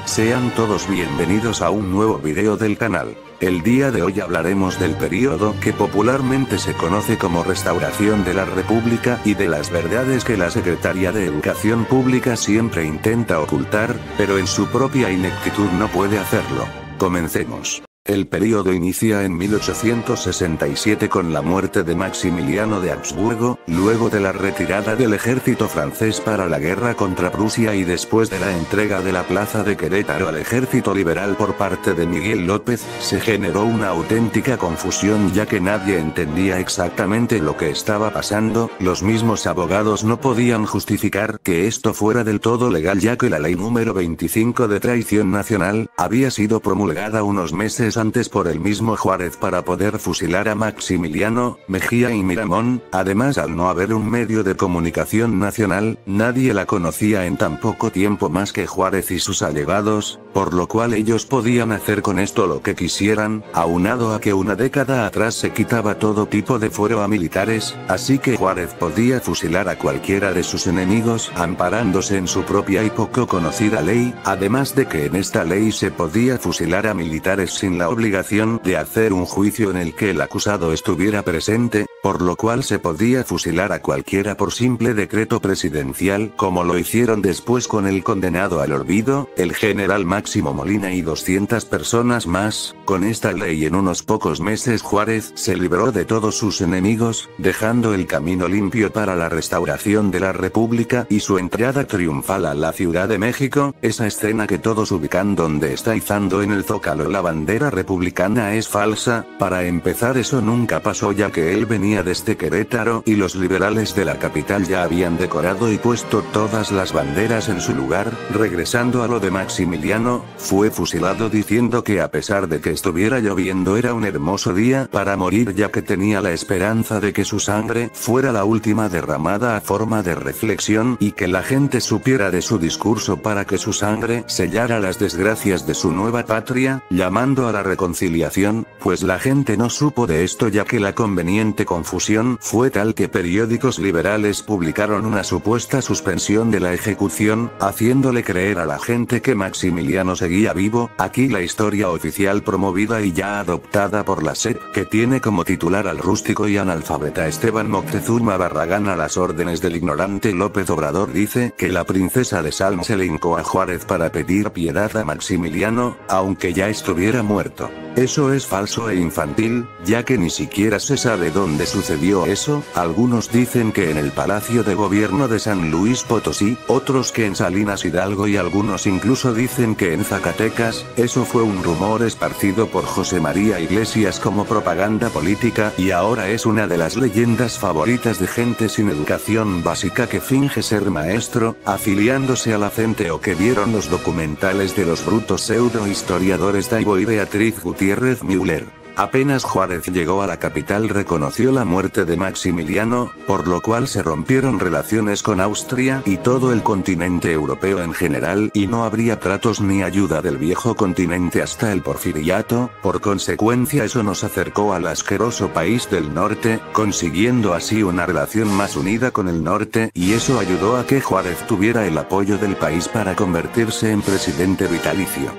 Sean todos bienvenidos a un nuevo video del canal. El día de hoy hablaremos del periodo que popularmente se conoce como Restauración de la República y de las verdades que la Secretaría de Educación Pública siempre intenta ocultar, pero en su propia ineptitud no puede hacerlo. Comencemos. El período inicia en 1867 con la muerte de Maximiliano de Habsburgo, luego de la retirada del ejército francés para la guerra contra Prusia y después de la entrega de la plaza de Querétaro al ejército liberal por parte de Miguel López, se generó una auténtica confusión ya que nadie entendía exactamente lo que estaba pasando. Los mismos abogados no podían justificar que esto fuera del todo legal ya que la ley número 25 de traición nacional había sido promulgada unos meses antes por el mismo Juárez para poder fusilar a Maximiliano, Mejía y Miramón. Además, al no haber un medio de comunicación nacional, nadie la conocía en tan poco tiempo más que Juárez y sus allegados, por lo cual ellos podían hacer con esto lo que quisieran, aunado a que una década atrás se quitaba todo tipo de fuero a militares, así que Juárez podía fusilar a cualquiera de sus enemigos amparándose en su propia y poco conocida ley, además de que en esta ley se podía fusilar a militares sin la obligación de hacer un juicio en el que el acusado estuviera presente, por lo cual se podía fusilar a cualquiera por simple decreto presidencial, como lo hicieron después con el condenado al olvido, el general Máximo Molina y 200 personas más. Con esta ley en unos pocos meses Juárez se libró de todos sus enemigos, dejando el camino limpio para la restauración de la República y su entrada triunfal a la Ciudad de México. Esa escena que todos ubican donde está izando en el Zócalo la bandera republicana es falsa. Para empezar, eso nunca pasó ya que él venía desde Querétaro y los liberales de la capital ya habían decorado y puesto todas las banderas en su lugar. Regresando a lo de Maximiliano, fue fusilado diciendo que a pesar de que estuviera lloviendo era un hermoso día para morir ya que tenía la esperanza de que su sangre fuera la última derramada a forma de reflexión y que la gente supiera de su discurso para que su sangre sellara las desgracias de su nueva patria, llamando a la reconciliación, pues la gente no supo de esto ya que la conveniente confusión fue tal que periódicos liberales publicaron una supuesta suspensión de la ejecución, haciéndole creer a la gente que Maximiliano seguía vivo. Aquí la historia oficial promovida y ya adoptada por la SEP, que tiene como titular al rústico y analfabeta Esteban Moctezuma Barragán a las órdenes del ignorante López Obrador, dice que la princesa de Salm se le hincó a Juárez para pedir piedad a Maximiliano, aunque ya estuviera muerto. Eso es falso e infantil, ya que ni siquiera se sabe dónde sucedió eso. Algunos dicen que en el Palacio de Gobierno de San Luis Potosí, otros que en Salinas Hidalgo y algunos incluso dicen que en Zacatecas. Eso fue un rumor esparcido por José María Iglesias como propaganda política y ahora es una de las leyendas favoritas de gente sin educación básica que finge ser maestro, afiliándose a la CENTE o que vieron los documentales de los brutos pseudo historiadores Daibo y Beatriz Gutiérrez Müller. Apenas Juárez llegó a la capital reconoció la muerte de Maximiliano, por lo cual se rompieron relaciones con Austria y todo el continente europeo en general y no habría tratos ni ayuda del viejo continente hasta el Porfiriato. Por consecuencia eso nos acercó al asqueroso país del norte, consiguiendo así una relación más unida con el norte y eso ayudó a que Juárez tuviera el apoyo del país para convertirse en presidente vitalicio.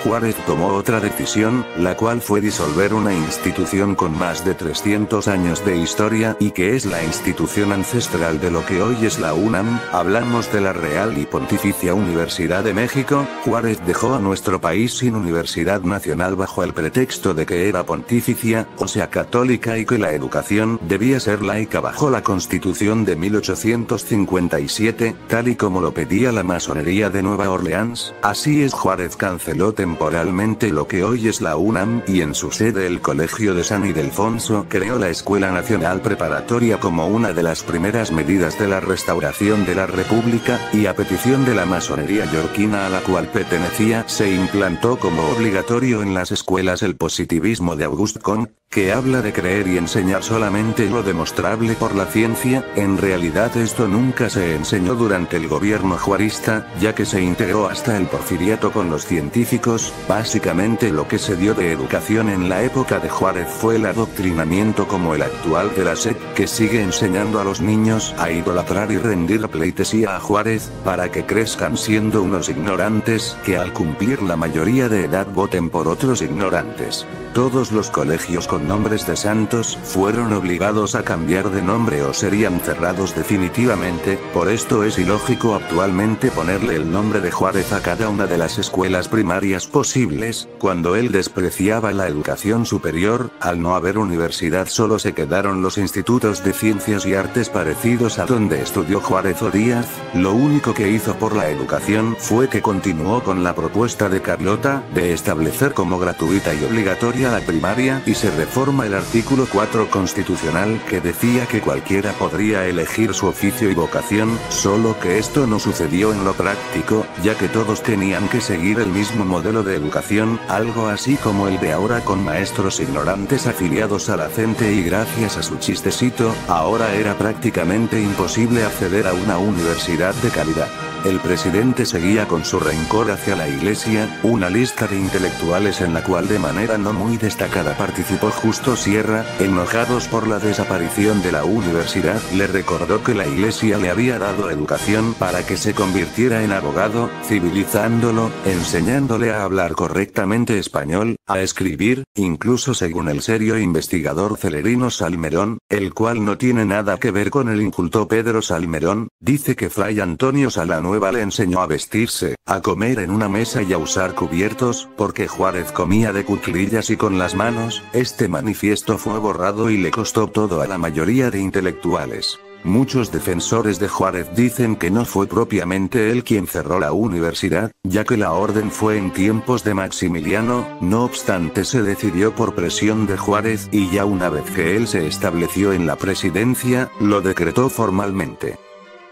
Juárez tomó otra decisión, la cual fue disolver una institución con más de 300 años de historia y que es la institución ancestral de lo que hoy es la UNAM. Hablamos de la Real y Pontificia Universidad de México. Juárez dejó a nuestro país sin universidad nacional bajo el pretexto de que era pontificia, o sea católica, y que la educación debía ser laica bajo la Constitución de 1857, tal y como lo pedía la masonería de Nueva Orleans. Así es, Juárez canceló temporalmente lo que hoy es la UNAM y en su sede el Colegio de San Ildefonso creó la Escuela Nacional Preparatoria como una de las primeras medidas de la restauración de la República, y a petición de la masonería yorquina a la cual pertenecía se implantó como obligatorio en las escuelas el positivismo de Auguste Comte, que habla de creer y enseñar solamente lo demostrable por la ciencia. En realidad esto nunca se enseñó durante el gobierno juarista, ya que se integró hasta el Porfiriato con los científicos básicos Básicamente lo que se dio de educación en la época de Juárez fue el adoctrinamiento como el actual de la SEP, que sigue enseñando a los niños a idolatrar y rendir pleitesía a Juárez, para que crezcan siendo unos ignorantes, que al cumplir la mayoría de edad voten por otros ignorantes. Todos los colegios con nombres de santos fueron obligados a cambiar de nombre o serían cerrados definitivamente, por esto es ilógico actualmente ponerle el nombre de Juárez a cada una de las escuelas primarias posibles, cuando él despreciaba la educación superior. Al no haber universidad solo se quedaron los institutos de ciencias y artes parecidos a donde estudió Juárez o Díaz. Lo único que hizo por la educación fue que continuó con la propuesta de Carlota, de establecer como gratuita y obligatoria la primaria, y se reforma el artículo 4 constitucional que decía que cualquiera podría elegir su oficio y vocación, solo que esto no sucedió en lo práctico, ya que todos tenían que seguir el mismo modelo de educación, algo así como el de ahora con maestros ignorantes afiliados a la CENTE, y gracias a su chistecito, ahora era prácticamente imposible acceder a una universidad de calidad. El presidente seguía con su rencor hacia la iglesia, una lista de intelectuales en la cual de manera no muy destacada participó Justo Sierra, enojados por la desaparición de la universidad, le recordó que la iglesia le había dado educación para que se convirtiera en abogado, civilizándolo, enseñándole a hablar correctamente español, a escribir, incluso según el serio investigador Celerino Salmerón, el cual no tiene nada que ver con el inculto Pedro Salmerón, dice que Fray Antonio Salanueva le enseñó a vestirse, a comer en una mesa y a usar cubiertos, porque Juárez comía de cuclillas y con las manos. Este manifiesto fue borrado y le costó todo a la mayoría de intelectuales. Muchos defensores de Juárez dicen que no fue propiamente él quien cerró la universidad, ya que la orden fue en tiempos de Maximiliano, no obstante se decidió por presión de Juárez, y ya una vez que él se estableció en la presidencia, lo decretó formalmente.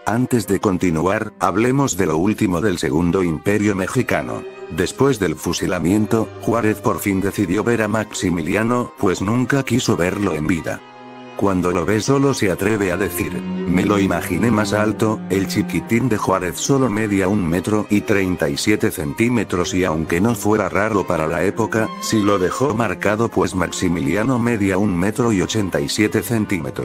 Antes de continuar, hablemos de lo último del Segundo Imperio Mexicano. Después del fusilamiento, Juárez por fin decidió ver a Maximiliano, pues nunca quiso verlo en vida. Cuando lo ve solo se atreve a decir: me lo imaginé más alto. El chiquitín de Juárez solo media 1,37 m, y aunque no fuera raro para la época, sí lo dejó marcado, pues Maximiliano media 1,87 m.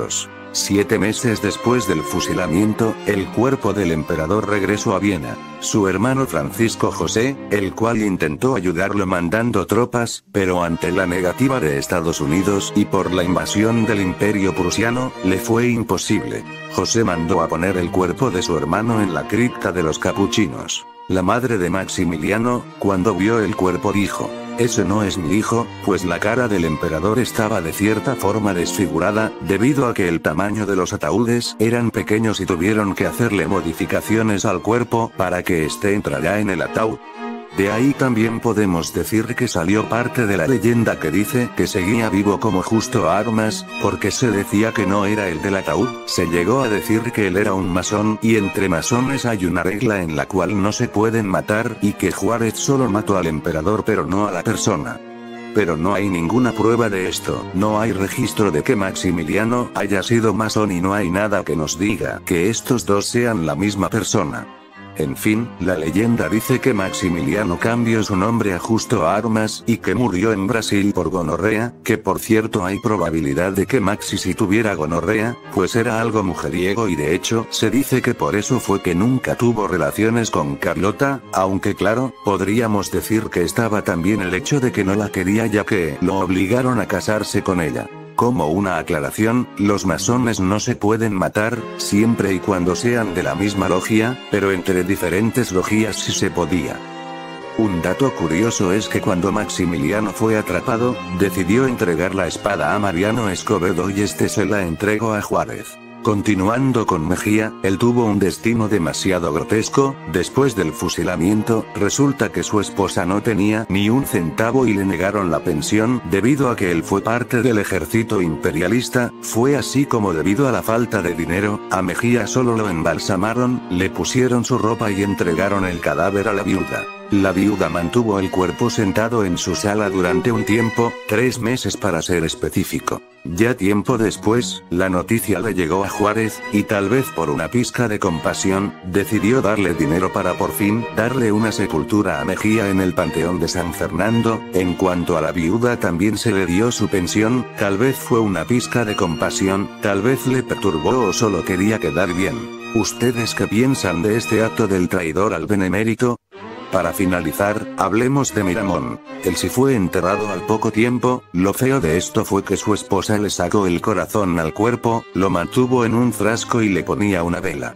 7 meses después del fusilamiento, el cuerpo del emperador regresó a Viena. Su hermano Francisco José, el cual intentó ayudarlo mandando tropas, pero ante la negativa de Estados Unidos y por la invasión del Imperio Prusiano, le fue imposible. José mandó a poner el cuerpo de su hermano en la cripta de los capuchinos. La madre de Maximiliano, cuando vio el cuerpo dijo: ese no es mi hijo, pues la cara del emperador estaba de cierta forma desfigurada, debido a que el tamaño de los ataúdes eran pequeños y tuvieron que hacerle modificaciones al cuerpo para que entrara en el ataúd. De ahí también podemos decir que salió parte de la leyenda que dice que seguía vivo como Justo Armas, porque se decía que no era el del ataúd. Se llegó a decir que él era un masón, y entre masones hay una regla en la cual no se pueden matar, y que Juárez solo mató al emperador pero no a la persona. Pero no hay ninguna prueba de esto, no hay registro de que Maximiliano haya sido masón y no hay nada que nos diga que estos dos sean la misma persona. En fin, la leyenda dice que Maximiliano cambió su nombre a Justo Armas y que murió en Brasil por gonorrea, que por cierto hay probabilidad de que Maxi sí tuviera gonorrea, pues era algo mujeriego y de hecho se dice que por eso fue que nunca tuvo relaciones con Carlota, aunque claro, podríamos decir que estaba también el hecho de que no la quería ya que lo obligaron a casarse con ella. Como una aclaración, los masones no se pueden matar, siempre y cuando sean de la misma logia, pero entre diferentes logias sí se podía. Un dato curioso es que cuando Maximiliano fue atrapado, decidió entregar la espada a Mariano Escobedo y este se la entregó a Juárez. Continuando con Mejía, él tuvo un destino demasiado grotesco. Después del fusilamiento, resulta que su esposa no tenía ni un centavo y le negaron la pensión, debido a que él fue parte del ejército imperialista. Fue así como debido a la falta de dinero, a Mejía solo lo embalsamaron, le pusieron su ropa y entregaron el cadáver a la viuda. La viuda mantuvo el cuerpo sentado en su sala durante un tiempo, 3 meses para ser específico. Ya tiempo después, la noticia le llegó a Juárez, y tal vez por una pizca de compasión, decidió darle dinero para por fin darle una sepultura a Mejía en el Panteón de San Fernando. En cuanto a la viuda, también se le dio su pensión, tal vez fue una pizca de compasión, tal vez le perturbó o solo quería quedar bien. ¿Ustedes qué piensan de este acto del traidor al benemérito? Para finalizar, hablemos de Miramón. Él sí fue enterrado al poco tiempo. Lo feo de esto fue que su esposa le sacó el corazón al cuerpo, lo mantuvo en un frasco y le ponía una vela.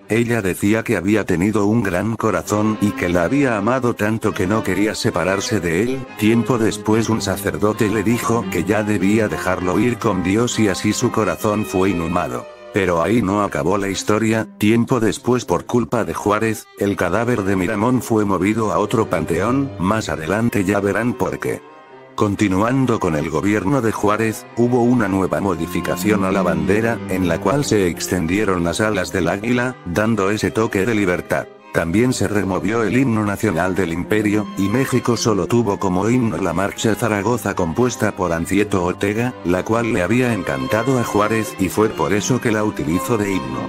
Ella decía que había tenido un gran corazón y que la había amado tanto que no quería separarse de él. Tiempo después un sacerdote le dijo que ya debía dejarlo ir con Dios y así su corazón fue inhumado. Pero ahí no acabó la historia. Tiempo después, por culpa de Juárez, el cadáver de Miramón fue movido a otro panteón. Más adelante ya verán por qué. Continuando con el gobierno de Juárez, hubo una nueva modificación a la bandera, en la cual se extendieron las alas del águila, dando ese toque de libertad. También se removió el himno nacional del imperio, y México solo tuvo como himno la marcha Zaragoza compuesta por Ancieto Ortega, la cual le había encantado a Juárez y fue por eso que la utilizó de himno.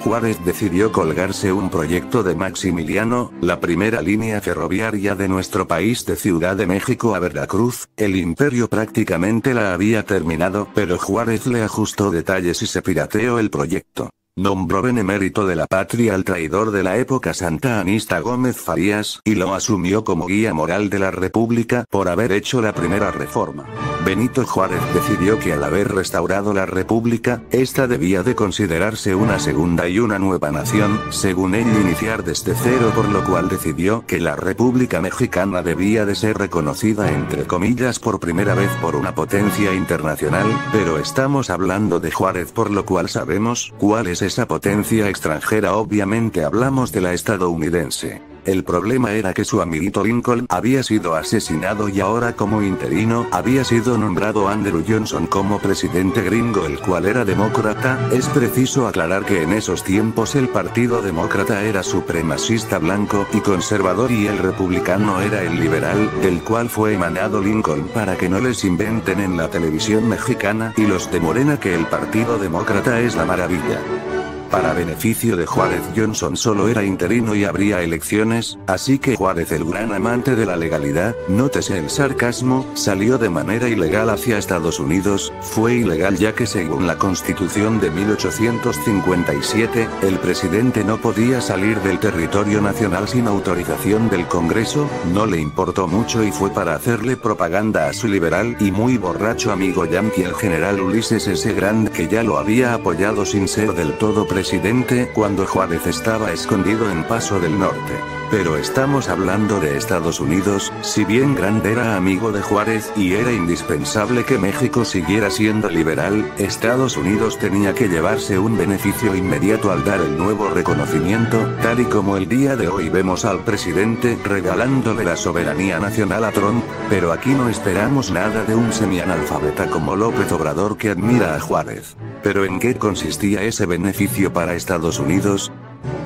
Juárez decidió colgarse un proyecto de Maximiliano, la primera línea ferroviaria de nuestro país de Ciudad de México a Veracruz. El imperio prácticamente la había terminado, pero Juárez le ajustó detalles y se pirateó el proyecto. Nombró benemérito de la patria al traidor de la época santanista Gómez Farías, y lo asumió como guía moral de la República por haber hecho la primera reforma. Benito Juárez decidió que al haber restaurado la República, esta debía de considerarse una segunda y una nueva nación, según él iniciar desde cero, por lo cual decidió que la República Mexicana debía de ser reconocida entre comillas por primera vez por una potencia internacional, pero estamos hablando de Juárez, por lo cual sabemos cuál es esa potencia extranjera. Obviamente hablamos de la estadounidense. El problema era que su amiguito Lincoln había sido asesinado y ahora como interino había sido nombrado Andrew Johnson como presidente gringo, el cual era demócrata. Es preciso aclarar que en esos tiempos el Partido Demócrata era supremacista blanco y conservador y el republicano era el liberal, del cual fue emanado Lincoln, para que no les inventen en la televisión mexicana y los de Morena que el Partido Demócrata es la maravilla. Para beneficio de Juárez, Johnson solo era interino y habría elecciones, así que Juárez, el gran amante de la legalidad, nótese el sarcasmo, salió de manera ilegal hacia Estados Unidos. Fue ilegal ya que según la Constitución de 1857, el presidente no podía salir del territorio nacional sin autorización del Congreso. No le importó mucho y fue para hacerle propaganda a su liberal y muy borracho amigo yanqui, el general Ulysses S. Grant, que ya lo había apoyado sin ser del todo presidente cuando Juárez estaba escondido en Paso del Norte. Pero estamos hablando de Estados Unidos. Si bien Grant era amigo de Juárez y era indispensable que México siguiera siendo liberal, Estados Unidos tenía que llevarse un beneficio inmediato al dar el nuevo reconocimiento, tal y como el día de hoy vemos al presidente regalándole la soberanía nacional a Trump. Pero aquí no esperamos nada de un semianalfabeta como López Obrador que admira a Juárez. ¿Pero en qué consistía ese beneficio para Estados Unidos?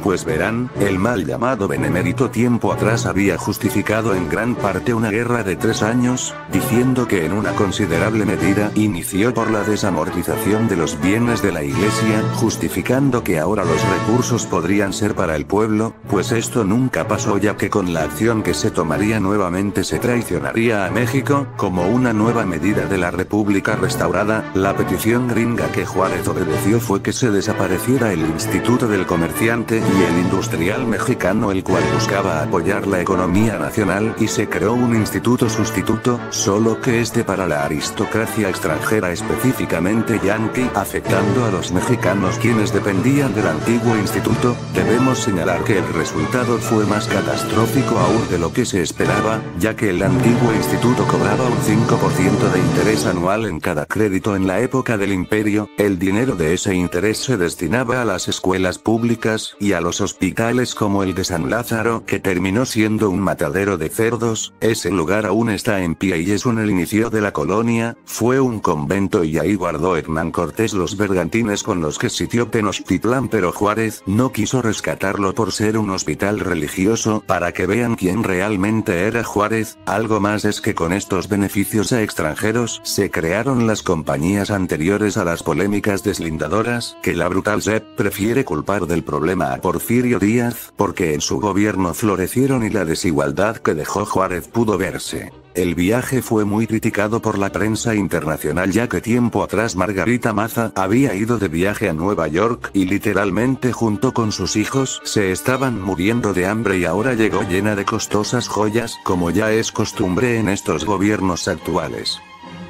Pues verán, el mal llamado benemérito tiempo atrás había justificado en gran parte una guerra de 3 años, diciendo que en una considerable medida inició por la desamortización de los bienes de la Iglesia, justificando que ahora los recursos podrían ser para el pueblo. Pues esto nunca pasó, ya que con la acción que se tomaría nuevamente se traicionaría a México. Como una nueva medida de la República restaurada, la petición gringa que Juárez obedeció fue que se desapareciera el Instituto del Comerciante y el Industrial Mexicano, el cual buscaba apoyar la economía nacional, y se creó un instituto sustituto, solo que este para la aristocracia extranjera, específicamente yanqui, afectando a los mexicanos quienes dependían del antiguo instituto. Debemos señalar que el resultado fue más catastrófico aún de lo que se esperaba, ya que el antiguo instituto cobraba un 5% de interés anual en cada crédito. En la época del imperio, el dinero de ese interés se destinaba a las escuelas públicas y a a los hospitales como el de San Lázaro, que terminó siendo un matadero de cerdos. Ese lugar aún está en pie y es el inicio de la colonia, fue un convento y ahí guardó Hernán Cortés los bergantines con los que sitió Tenochtitlán, pero Juárez no quiso rescatarlo por ser un hospital religioso. Para que vean quién realmente era Juárez, algo más es que con estos beneficios a extranjeros se crearon las compañías anteriores a las polémicas deslindadoras, que la brutal SEP prefiere culpar del problema a Porfirio Díaz, porque en su gobierno florecieron y la desigualdad que dejó Juárez pudo verse. El viaje fue muy criticado por la prensa internacional, ya que tiempo atrás Margarita Maza había ido de viaje a Nueva York y literalmente junto con sus hijos se estaban muriendo de hambre y ahora llegó llena de costosas joyas, como ya es costumbre en estos gobiernos actuales.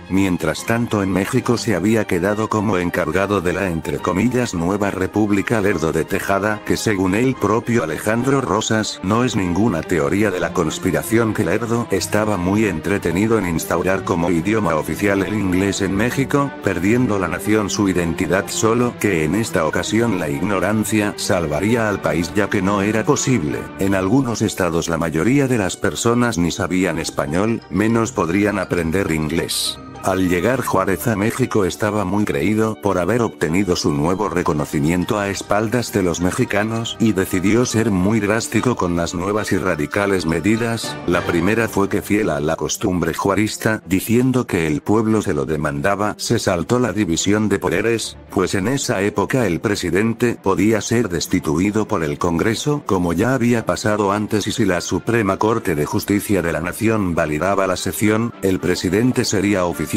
Mientras tanto en México se había quedado como encargado de la entre comillas nueva República Lerdo de Tejada, que según el propio Alejandro Rosas no es ninguna teoría de la conspiración, que Lerdo estaba muy entretenido en instaurar como idioma oficial el inglés en México, perdiendo la nación su identidad, solo que en esta ocasión la ignorancia salvaría al país, ya que no era posible. En algunos estados la mayoría de las personas ni sabían español, menos podrían aprender inglés. Al llegar Juárez a México estaba muy creído por haber obtenido su nuevo reconocimiento a espaldas de los mexicanos y decidió ser muy drástico con las nuevas y radicales medidas. La primera fue que, fiel a la costumbre juarista, diciendo que el pueblo se lo demandaba, se saltó la división de poderes, pues en esa época el presidente podía ser destituido por el Congreso, como ya había pasado antes, y si la Suprema Corte de Justicia de la Nación validaba la sesión, el presidente sería oficialmente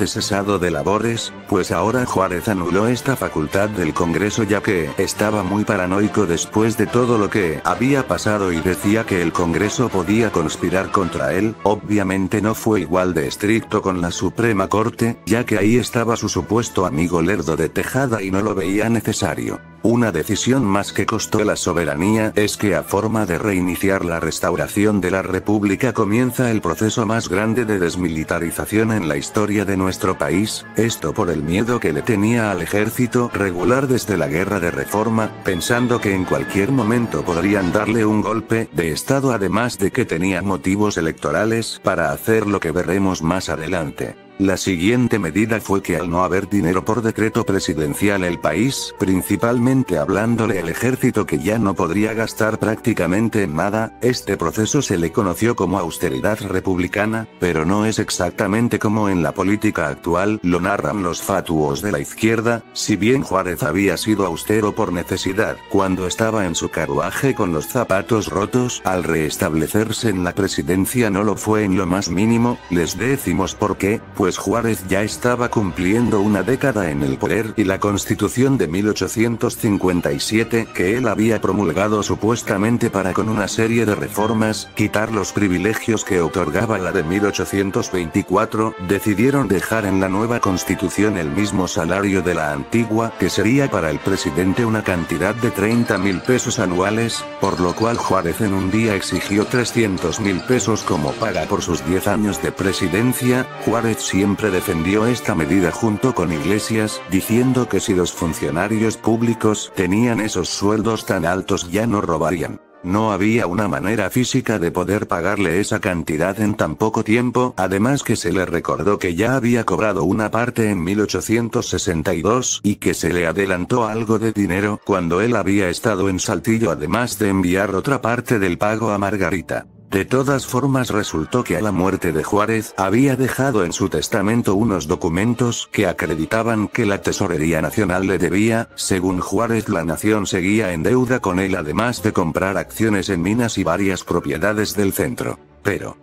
cesado de labores, pues ahora Juárez anuló esta facultad del Congreso, ya que estaba muy paranoico después de todo lo que había pasado y decía que el Congreso podía conspirar contra él. Obviamente no fue igual de estricto con la Suprema Corte, ya que ahí estaba su supuesto amigo Lerdo de Tejada y no lo veía necesario. Una decisión más que costó la soberanía es que, a forma de reiniciar la restauración de la República, comienza el proceso más grande de desmilitarización en la historia de nuestro país, esto por el miedo que le tenía al ejército regular desde la Guerra de Reforma, pensando que en cualquier momento podrían darle un golpe de estado, además de que tenía motivos electorales para hacer lo que veremos más adelante. La siguiente medida fue que, al no haber dinero por decreto presidencial, el país, principalmente hablándole al ejército, que ya no podría gastar prácticamente en nada, este proceso se le conoció como austeridad republicana, pero no es exactamente como en la política actual lo narran los fatuos de la izquierda. Si bien Juárez había sido austero por necesidad, cuando estaba en su carruaje con los zapatos rotos, al restablecerse en la presidencia no lo fue en lo más mínimo. Les decimos por qué, pues Juárez ya estaba cumpliendo una década en el poder y la Constitución de 1857, que él había promulgado supuestamente para, con una serie de reformas, quitar los privilegios que otorgaba la de 1824, decidieron dejar en la nueva Constitución el mismo salario de la antigua, que sería para el presidente una cantidad de 30,000 pesos anuales, por lo cual Juárez en un día exigió 300,000 pesos como paga por sus 10 años de presidencia. Juárez siempre defendió esta medida junto con Iglesias, diciendo que si los funcionarios públicos tenían esos sueldos tan altos ya no robarían. No había una manera física de poder pagarle esa cantidad en tan poco tiempo, además que se le recordó que ya había cobrado una parte en 1862 y que se le adelantó algo de dinero cuando él había estado en Saltillo, además de enviar otra parte del pago a Margarita. De todas formas, resultó que a la muerte de Juárez había dejado en su testamento unos documentos que acreditaban que la Tesorería Nacional le debía. Según Juárez, la nación seguía en deuda con él, además de comprar acciones en minas y varias propiedades del centro. Pero,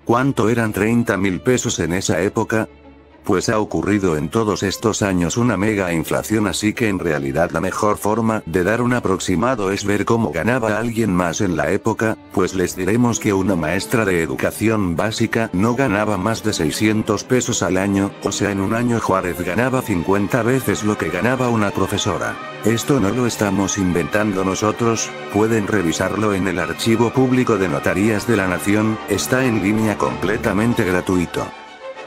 ¿cuánto eran 30,000 pesos en esa época? Pues ha ocurrido en todos estos años una mega inflación, así que en realidad la mejor forma de dar un aproximado es ver cómo ganaba alguien más en la época, pues les diremos que una maestra de educación básica no ganaba más de 600 pesos al año, o sea, en un año Juárez ganaba 50 veces lo que ganaba una profesora. Esto no lo estamos inventando nosotros, pueden revisarlo en el Archivo Público de Notarías de la Nación, está en línea completamente gratuito.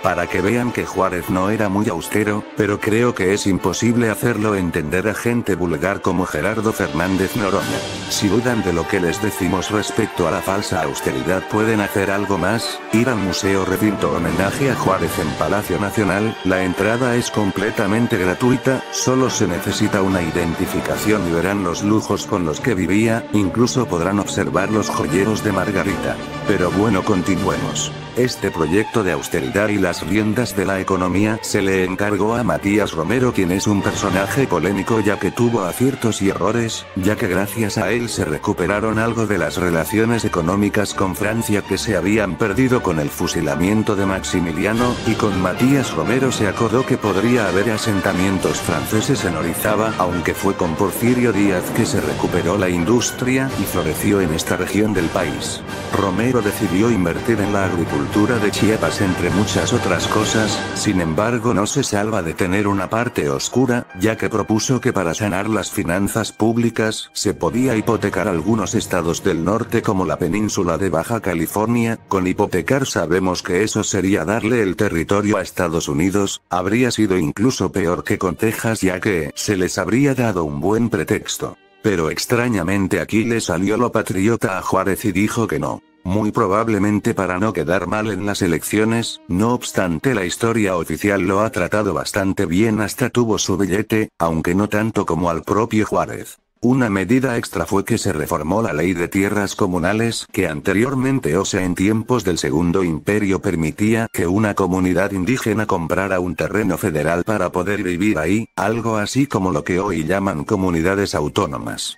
para que vean que Juárez no era muy austero, pero creo que es imposible hacerlo entender a gente vulgar como Gerardo Fernández Noroña. Si dudan de lo que les decimos respecto a la falsa austeridad, pueden hacer algo más, ir al Museo Recinto Homenaje a Juárez en Palacio Nacional. La entrada es completamente gratuita, solo se necesita una identificación y verán los lujos con los que vivía, incluso podrán observar los joyeros de Margarita. Pero bueno, continuemos. Este proyecto de austeridad y las riendas de la economía se le encargó a Matías Romero, quien es un personaje polémico ya que tuvo aciertos y errores, ya que gracias a él se recuperaron algo de las relaciones económicas con Francia que se habían perdido con el fusilamiento de Maximiliano, y con Matías Romero se acordó que podría haber asentamientos franceses en Orizaba, aunque fue con Porfirio Díaz que se recuperó la industria y floreció en esta región del país. Romero decidió invertir en la agricultura de Chiapas entre muchas otras cosas, sin embargo no se salva de tener una parte oscura, ya que propuso que para sanar las finanzas públicas se podía hipotecar algunos estados del norte como la península de Baja California. Con hipotecar sabemos que eso sería darle el territorio a Estados Unidos, habría sido incluso peor que con Texas ya que se les habría dado un buen pretexto. Pero extrañamente aquí le salió lo patriota a Juárez y dijo que no. Muy probablemente para no quedar mal en las elecciones, no obstante la historia oficial lo ha tratado bastante bien, hasta tuvo su billete, aunque no tanto como al propio Juárez. Una medida extra fue que se reformó la ley de tierras comunales, que anteriormente, o sea en tiempos del Segundo Imperio, permitía que una comunidad indígena comprara un terreno federal para poder vivir ahí, algo así como lo que hoy llaman comunidades autónomas.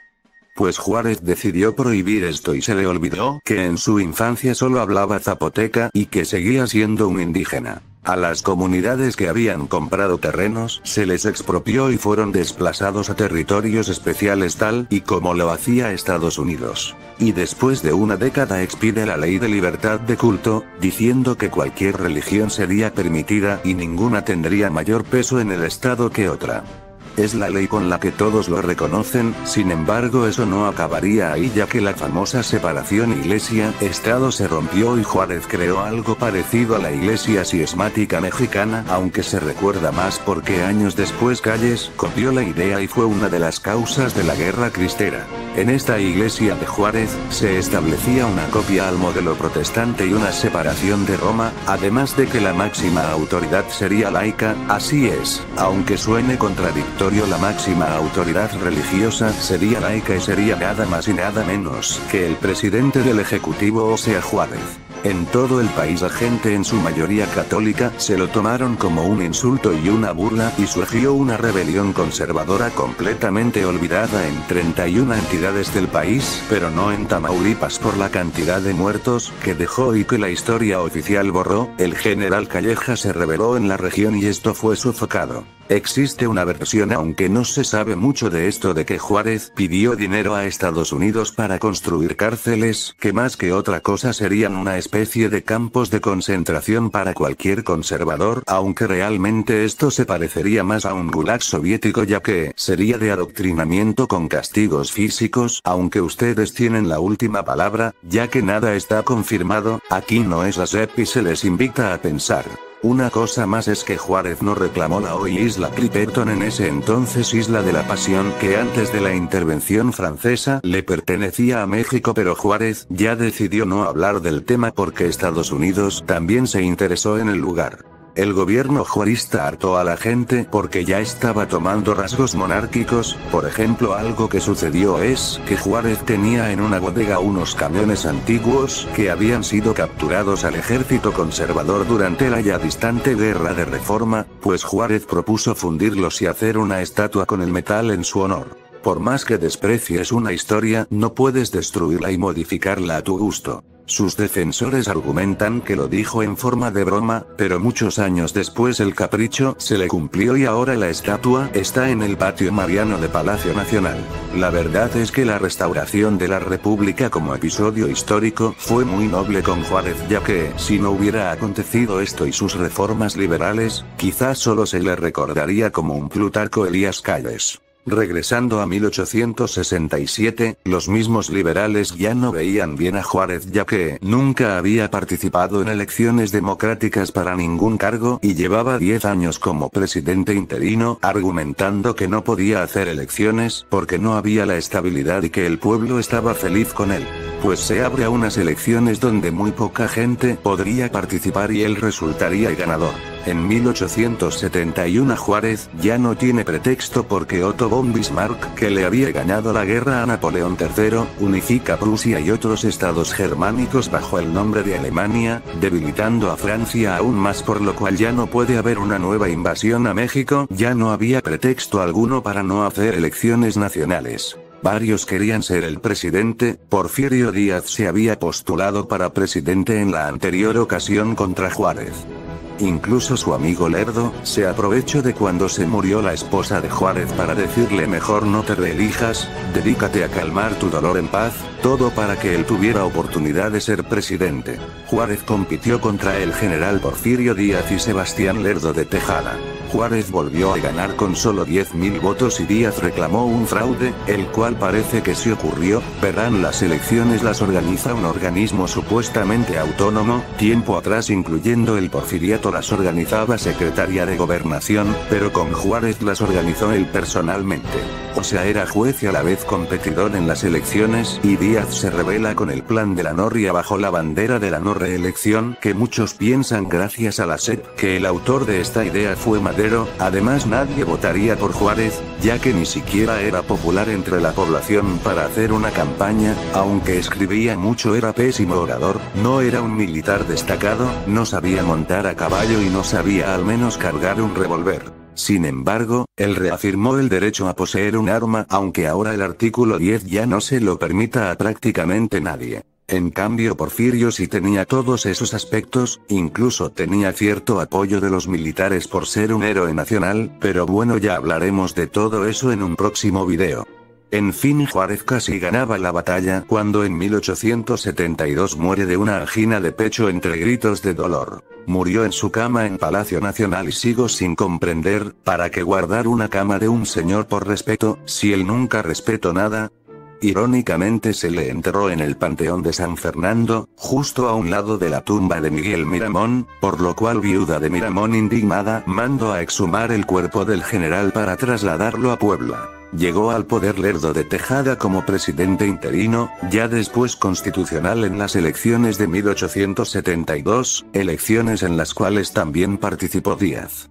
Pues Juárez decidió prohibir esto y se le olvidó que en su infancia solo hablaba zapoteca y que seguía siendo un indígena. A las comunidades que habían comprado terrenos se les expropió y fueron desplazados a territorios especiales tal y como lo hacía Estados Unidos. Y después de una década expide la ley de libertad de culto, diciendo que cualquier religión sería permitida y ninguna tendría mayor peso en el Estado que otra. Es la ley con la que todos lo reconocen, sin embargo eso no acabaría ahí ya que la famosa separación Iglesia-Estado se rompió y Juárez creó algo parecido a la Iglesia Cismática Mexicana, aunque se recuerda más porque años después Calles copió la idea y fue una de las causas de la Guerra Cristera. En esta iglesia de Juárez, se establecía una copia al modelo protestante y una separación de Roma, además de que la máxima autoridad sería laica. Así es, aunque suene contradictorio, la máxima autoridad religiosa sería laica y sería nada más y nada menos que el presidente del Ejecutivo, o sea Juárez. En todo el país la gente, en su mayoría católica, se lo tomaron como un insulto y una burla, y surgió una rebelión conservadora completamente olvidada en 31 entidades del país, pero no en Tamaulipas por la cantidad de muertos que dejó y que la historia oficial borró. El general Calleja se rebeló en la región y esto fue sofocado. Existe una versión, aunque no se sabe mucho de esto, de que Juárez pidió dinero a Estados Unidos para construir cárceles, que más que otra cosa serían una especie de campos de concentración para cualquier conservador, aunque realmente esto se parecería más a un gulag soviético ya que sería de adoctrinamiento con castigos físicos, aunque ustedes tienen la última palabra, ya que nada está confirmado. Aquí no es la SEP y se les invita a pensar. Una cosa más es que Juárez no reclamó la hoy Isla Clipperton, en ese entonces Isla de la Pasión, que antes de la intervención francesa le pertenecía a México, pero Juárez ya decidió no hablar del tema porque Estados Unidos también se interesó en el lugar. El gobierno juarista hartó a la gente porque ya estaba tomando rasgos monárquicos. Por ejemplo, algo que sucedió es que Juárez tenía en una bodega unos camiones antiguos que habían sido capturados al ejército conservador durante la ya distante Guerra de Reforma, pues Juárez propuso fundirlos y hacer una estatua con el metal en su honor. Por más que desprecies una historia, no puedes destruirla y modificarla a tu gusto. Sus defensores argumentan que lo dijo en forma de broma, pero muchos años después el capricho se le cumplió y ahora la estatua está en el patio Mariano de Palacio Nacional. La verdad es que la restauración de la República como episodio histórico fue muy noble con Juárez, ya que si no hubiera acontecido esto y sus reformas liberales, quizás solo se le recordaría como un Plutarco Elías Calles. Regresando a 1867, los mismos liberales ya no veían bien a Juárez ya que nunca había participado en elecciones democráticas para ningún cargo y llevaba 10 años como presidente interino, argumentando que no podía hacer elecciones porque no había la estabilidad y que el pueblo estaba feliz con él. Pues se abre a unas elecciones donde muy poca gente podría participar y él resultaría el ganador. En 1871 Juárez ya no tiene pretexto porque Otto von Bismarck, que le había ganado la guerra a Napoleón III, unifica Prusia y otros estados germánicos bajo el nombre de Alemania, debilitando a Francia aún más, por lo cual ya no puede haber una nueva invasión a México. Ya no había pretexto alguno para no hacer elecciones nacionales. Varios querían ser el presidente. Porfirio Díaz se había postulado para presidente en la anterior ocasión contra Juárez. Incluso su amigo Lerdo se aprovechó de cuando se murió la esposa de Juárez para decirle: mejor no te reelijas, dedícate a calmar tu dolor en paz, todo para que él tuviera oportunidad de ser presidente. Juárez compitió contra el general Porfirio Díaz y Sebastián Lerdo de Tejada. Juárez volvió a ganar con solo 10.000 votos y Díaz reclamó un fraude, el cual parece que sí ocurrió. Verán, las elecciones las organiza un organismo supuestamente autónomo. Tiempo atrás, incluyendo el porfiriato, las organizaba Secretaría de Gobernación, pero con Juárez las organizó él personalmente. O sea, era juez y a la vez competidor en las elecciones, y Díaz se rebela con el plan de la Noria bajo la bandera de la no reelección, que muchos piensan, gracias a la SEP, que el autor de esta idea fue Madero. Además, nadie votaría por Juárez, ya que ni siquiera era popular entre la población para hacer una campaña. Aunque escribía mucho, era pésimo orador, no era un militar destacado, no sabía montar a caballo y no sabía al menos cargar un revólver. Sin embargo, él reafirmó el derecho a poseer un arma, aunque ahora el artículo 10 ya no se lo permita a prácticamente nadie. En cambio, Porfirio sí tenía todos esos aspectos, incluso tenía cierto apoyo de los militares por ser un héroe nacional, pero bueno, ya hablaremos de todo eso en un próximo video. En fin, Juárez casi ganaba la batalla cuando en 1872 muere de una angina de pecho entre gritos de dolor. Murió en su cama en Palacio Nacional y sigo sin comprender, ¿para qué guardar una cama de un señor por respeto, si él nunca respetó nada? Irónicamente se le enterró en el Panteón de San Fernando, justo a un lado de la tumba de Miguel Miramón, por lo cual viuda de Miramón, indignada, mandó a exhumar el cuerpo del general para trasladarlo a Puebla. Llegó al poder Lerdo de Tejada como presidente interino, ya después constitucional en las elecciones de 1872, elecciones en las cuales también participó Díaz.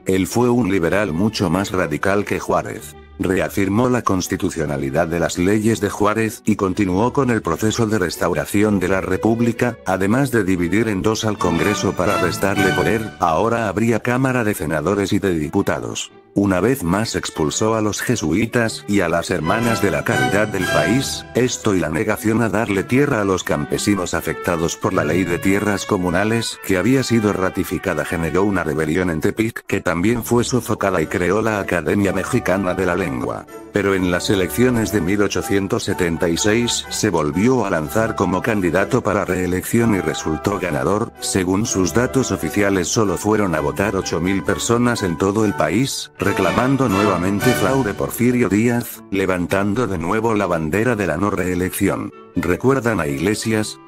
Él fue un liberal mucho más radical que Juárez. Reafirmó la constitucionalidad de las leyes de Juárez y continuó con el proceso de restauración de la República, además de dividir en dos al Congreso para restarle poder. Ahora habría Cámara de Senadores y de Diputados. Una vez más expulsó a los jesuitas y a las Hermanas de la Caridad del país, esto y la negación a darle tierra a los campesinos afectados por la ley de tierras comunales, que había sido ratificada, generó una rebelión en Tepic que también fue sofocada y creó la Academia Mexicana de la Lengua. Pero en las elecciones de 1876 se volvió a lanzar como candidato para reelección y resultó ganador. Según sus datos oficiales, solo fueron a votar 8.000 personas en todo el país, reclamando nuevamente fraude Porfirio Díaz, levantando de nuevo la bandera de la no reelección. ¿Recuerdan a Iglesias?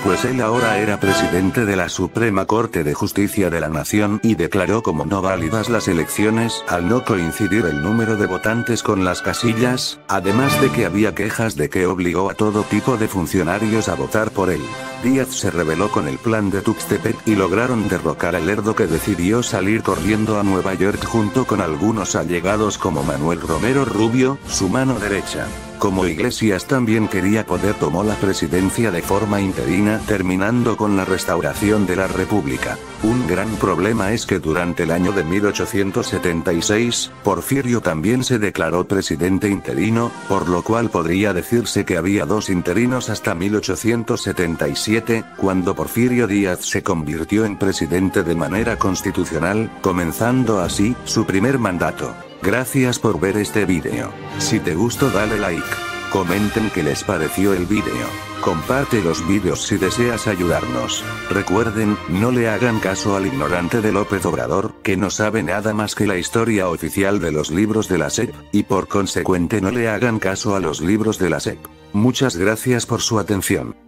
Pues él ahora era presidente de la Suprema Corte de Justicia de la Nación y declaró como no válidas las elecciones al no coincidir el número de votantes con las casillas, además de que había quejas de que obligó a todo tipo de funcionarios a votar por él. Díaz se rebeló con el plan de Tuxtepec y lograron derrocar a Lerdo, que decidió salir corriendo a Nueva York junto con algunos allegados como Manuel Romero Rubio, su mano derecha. Como Iglesias también quería poder, tomó la presidencia de forma interina, terminando con la restauración de la República. Un gran problema es que durante el año de 1876, Porfirio también se declaró presidente interino, por lo cual podría decirse que había dos interinos hasta 1877, cuando Porfirio Díaz se convirtió en presidente de manera constitucional, comenzando así su primer mandato. Gracias por ver este video. Si te gustó, dale like. Comenten qué les pareció el vídeo. Comparte los vídeos si deseas ayudarnos. Recuerden, no le hagan caso al ignorante de López Obrador, que no sabe nada más que la historia oficial de los libros de la SEP, y por consecuente no le hagan caso a los libros de la SEP. Muchas gracias por su atención.